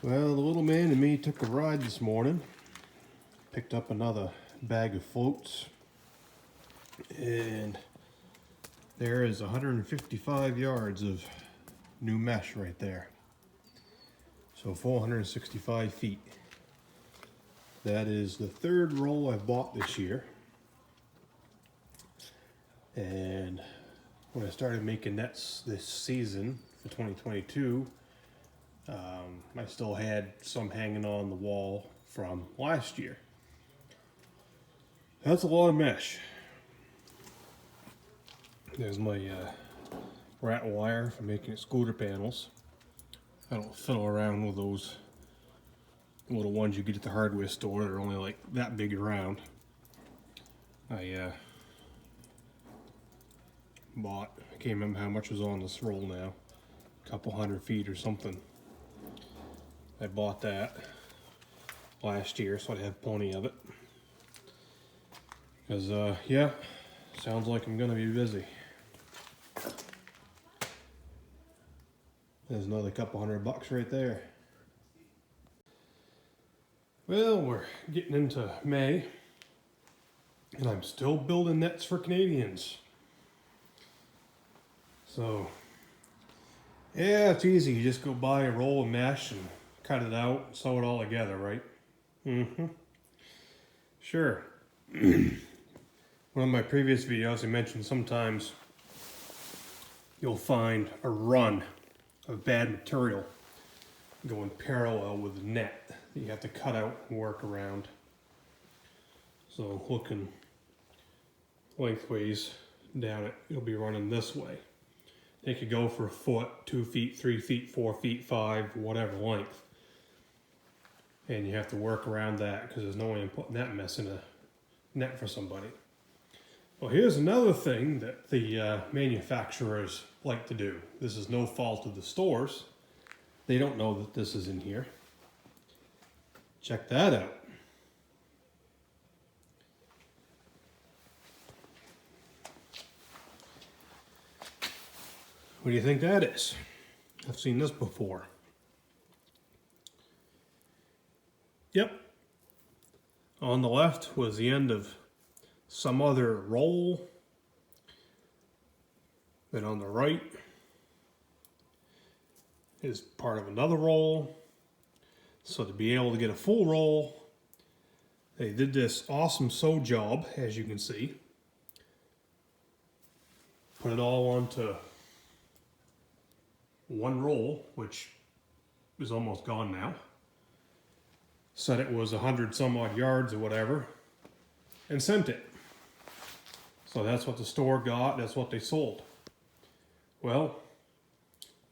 Well, the little man and me took a ride this morning, picked up another bag of floats, and there is 155 yards of new mesh right there. So 465 feet. That is the third roll I've bought this year. And when I started making nets this season for 2022, I still had some hanging on the wall from last year. That's a lot of mesh. There's my rat wire for making scooter panels. I don't fiddle around with those little ones you get at the hardware store. They're only like that big around. I bought, I can't remember how much was on this roll now, a couple 100 feet or something. I bought that last year, so I'd have plenty of it. Because, yeah, sounds like I'm gonna be busy. There's another couple $100 right there. Well, we're getting into May, and I'm still building nets for Canadians. So, yeah, it's easy. You just go buy a roll of mesh and cut it out and sew it all together, right? Sure. One of my previous videos, I mentioned sometimes you'll find a run of bad material going parallel with the net that you have to cut out and work around. So looking lengthways down it, you'll be running this way. It could go for a foot, 2 feet, 3 feet, 4 feet, 5, whatever length. And you have to work around that because there's no way in putting that mess in a net for somebody. Well, here's another thing that the manufacturers like to do. This is no fault of the stores. They don't know that this is in here. Check that out. What do you think that is? I've seen this before. Yep. On the left was the end of some other roll. Then on the right is part of another roll. So to be able to get a full roll, they did this awesome sew job, as you can see. Put it all onto one roll, which is almost gone now. Said it was 100 some odd yards or whatever, and sent it. So that's what the store got, that's what they sold. Well,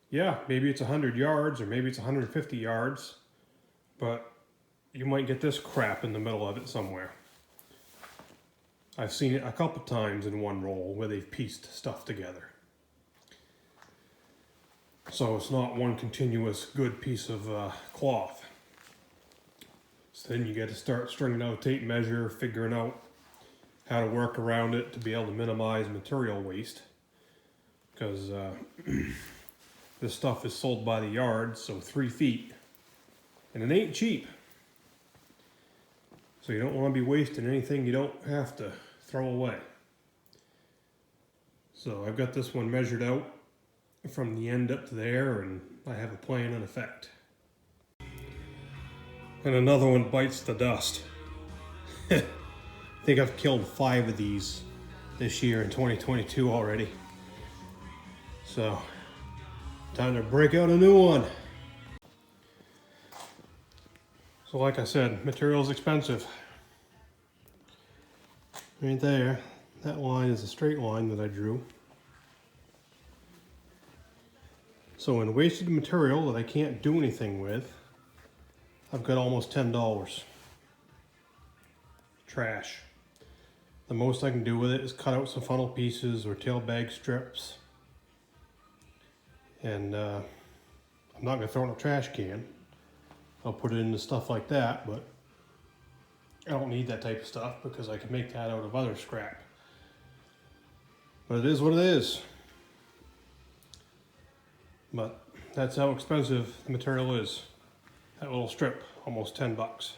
yeah, maybe it's 100 yards or maybe it's 150 yards, but you might get this crap in the middle of it somewhere. I've seen it a couple times in one roll where they've pieced stuff together. So it's not one continuous good piece of cloth. So then you got to start stringing out a tape measure, figuring out how to work around it to be able to minimize material waste. Because this stuff is sold by the yard, so 3 feet. And it ain't cheap. So you don't want to be wasting anything you don't have to throw away. So I've got this one measured out from the end up to there, and I have a plan in effect. And another one bites the dust. I think I've killed 5 of these this year in 2022 already. So, time to break out a new one. So like I said, material's expensive. Right there, that line is a straight line that I drew. So in wasted material that I can't do anything with, I've got almost $10. Trash. The most I can do with it is cut out some funnel pieces or tail bag strips. And I'm not going to throw it in a trash can. I'll put it into stuff like that, but I don't need that type of stuff because I can make that out of other scrap. But it is what it is. But that's how expensive the material is. That little strip, almost $10.